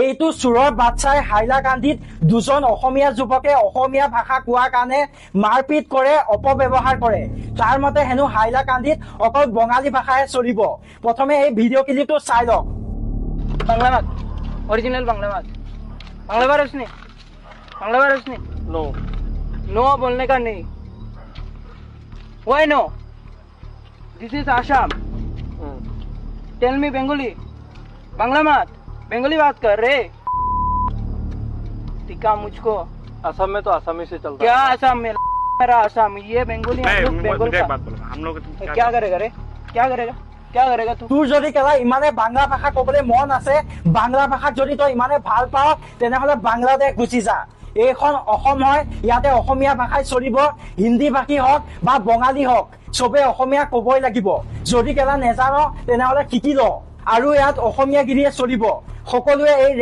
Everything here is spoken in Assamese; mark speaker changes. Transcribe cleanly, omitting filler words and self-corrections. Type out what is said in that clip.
Speaker 1: এইটো চোৰৰ বাচ্চাই হাইলাকান্দিত দুজন অসমীয়া যুৱকে অসমীয়া ভাষা কোৱাৰ কাৰণে মাৰপিট কৰে, অপব্যৱহাৰ কৰে। তাৰ মতে হেনো হাইলাকান্দিত অকল বঙালী ভাষাহে চলিব। প্ৰথমে এই ভিডিঅ' ক্লিপটো চাই লওক।
Speaker 2: বাংলা মাত, অরিজিনাল বাংলা মাत। बांग्ला बार उसने, बांग्ला बार उसने।
Speaker 3: नो
Speaker 2: नो बोलने का नहीं। Why no? This is Assam. Tell me Bengali. Bangla मत, बंगाली बात कर रे। टिका मुझको।
Speaker 3: असम में तो आसामी से चलता
Speaker 2: क्या
Speaker 3: है।
Speaker 2: असम में? मेरा असम, ये बंगाली हम लोग बंगाल का।
Speaker 3: हम लोग
Speaker 2: क्या करेगा रे? क्या करेगा? क्या करेगा तू?
Speaker 1: তোৰ যদি কেলা ইমানে বাংলা ভাষা কবলৈ মন আছে, বাংলা ভাষাক যদি তই ইমানে ভাল পাৱ, তেনেহলে বাংলাদেশ গুচি যা। এইখন অসম হয়, ইয়াতে অসমীয়া ভাষাই চলিব। হিন্দী ভাষী হওক বা বঙালী হওক, চবে অসমীয়া কবই লাগিব। যদি কেলা নেজান তেনেহলে শিকি ল, আৰু ইয়াত অসমীয়া গিৰিয়ে চলিব। সকলোৱে এই